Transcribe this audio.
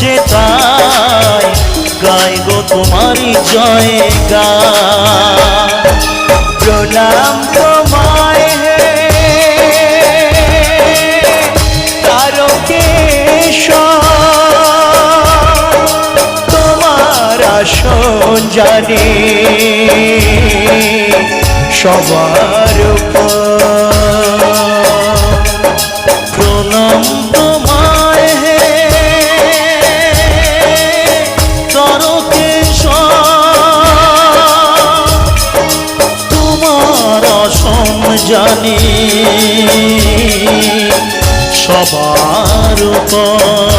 যে তাই গাই গো তোমারই জয় গান। প্রণাম তোমায় হে তোমার আসন জানি সবার প্রণাম তোমায় হে তোমার আসন জানি সবার উপর।